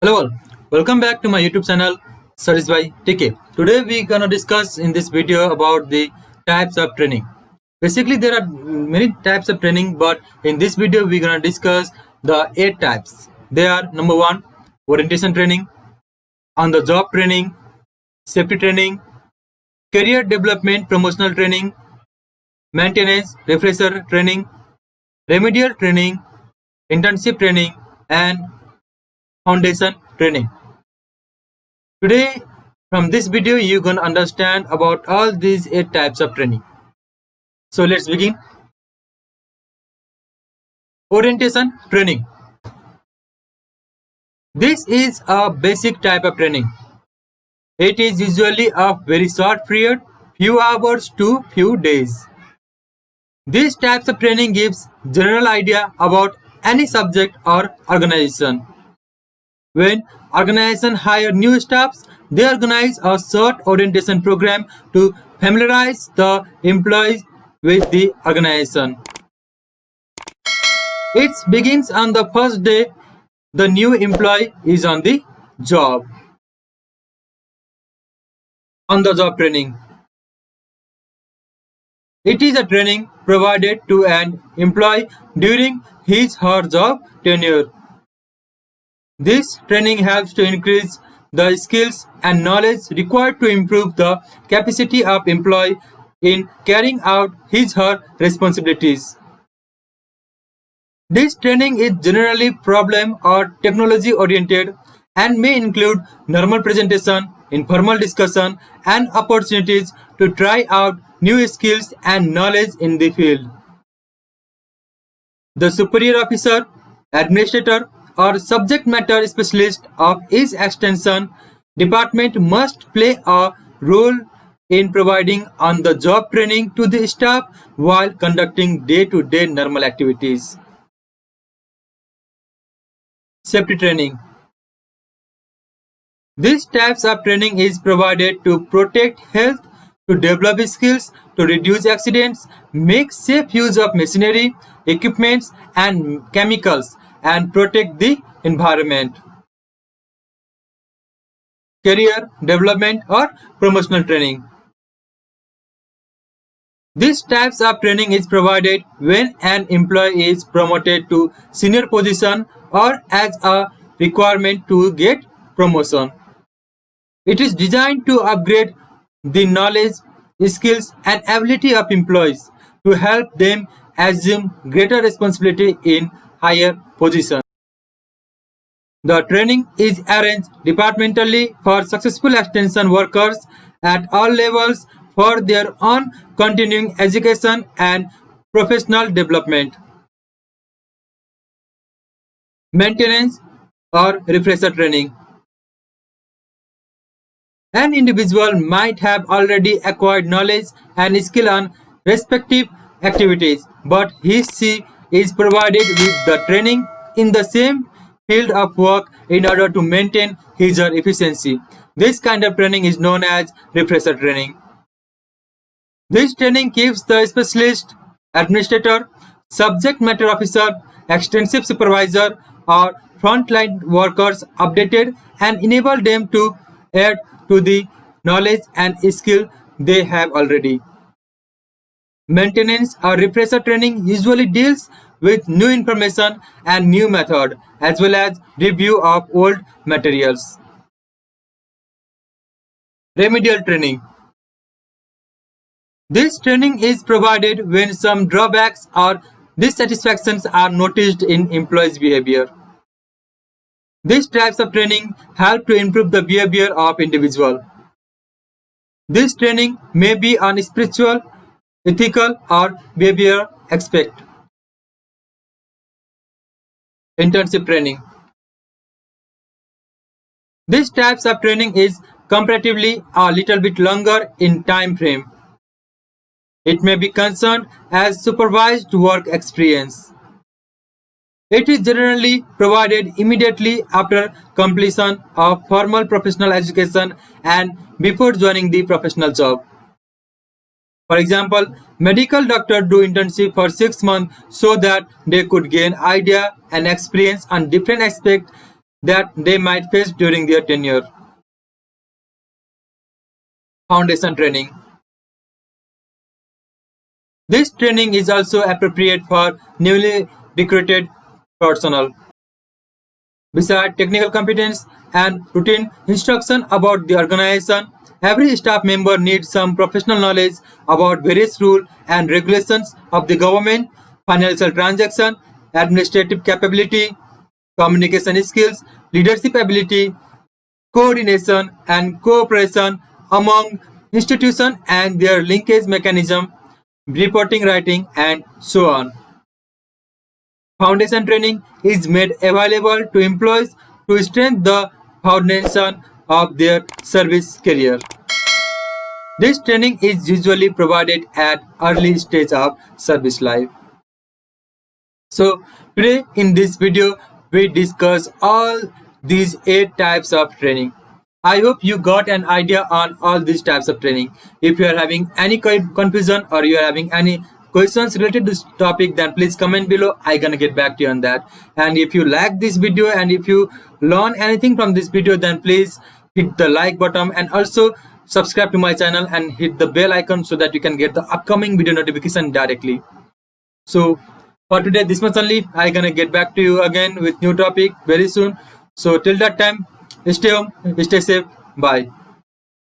Hello all, welcome back to my YouTube channel Studies by TK. Today we're gonna discuss in this video about the types of training. Basically there are many types of training, but in this video we're gonna discuss the 8 types. They are number 1, orientation training, on the job training, safety training, career development promotional training, maintenance refresher training, remedial training, internship training, and foundation training. Today from this video you're gonna understand about all these 8 types of training. So let's begin. Orientation training. This is a basic type of training. It is usually a very short period, few hours to few days. These types of training gives general idea about any subject or organization. When organizations hire new staffs, they organize a short orientation program to familiarize the employees with the organization. It begins on the first day the new employee is on the job. On the job training. It is a training provided to an employee during his/her job tenure. This training helps to increase the skills and knowledge required to improve the capacity of employee in carrying out his/her responsibilities. This training is generally problem or technology oriented and may include normal presentation, informal discussion, and opportunities to try out new skills and knowledge in the field. The superior officer, administrator, or subject matter specialist of each extension department must play a role in providing on-the-job training to the staff while conducting day-to-day normal activities. Safety training. These types of training is provided to protect health, to develop skills, to reduce accidents, make safe use of machinery, equipments, and chemicals, and protect the environment. Career development or promotional training. These types of training is provided when an employee is promoted to senior position or as a requirement to get promotion. It is designed to upgrade the knowledge, skills, and ability of employees to help them assume greater responsibility in higher position. The training is arranged departmentally for successful extension workers at all levels for their own continuing education and professional development. Maintenance or refresher training. An individual might have already acquired knowledge and skill on respective activities, but he/she is provided with the training in the same field of work in order to maintain his/her efficiency. This kind of training is known as refresher training. This training keeps the specialist, administrator, subject matter officer, extensive supervisor, or frontline workers updated and enable them to add to the knowledge and skill they have already. Maintenance or refresher training usually deals with new information and new method as well as review of old materials. Remedial training. This training is provided when some drawbacks or dissatisfactions are noticed in employees' behavior. These types of training help to improve the behavior of individual. This training may be on spiritual, ethical, or behavioral aspect. Internship training. These types of training is comparatively a little bit longer in time frame. It may be concerned as supervised work experience. It is generally provided immediately after completion of formal professional education and before joining the professional job. For example, medical doctors do internship for 6 months so that they could gain idea and experience on different aspects that they might face during their tenure. Foundation training. This training is also appropriate for newly recruited personnel. Besides technical competence and routine instruction about the organization, every staff member needs some professional knowledge about various rules and regulations of the government, financial transaction, administrative capability, communication skills, leadership ability, coordination and cooperation among institutions and their linkage mechanism, reporting writing, and so on. Foundation training is made available to employees to strengthen the foundation of their service career. This training is usually provided at early stage of service life. So today in this video we discuss all these 8 types of training. I hope you got an idea on all these types of training. If you are having any confusion or you are having any questions related to this topic, then please comment below. I'm gonna get back to you on that. And if you like this video and if you learn anything from this video, then please hit the like button and also subscribe to my channel and hit the bell icon so that you can get the upcoming video notification directly. So for today this much only. I'm gonna get back to you again with new topic very soon. So till that time, stay home, stay safe, bye.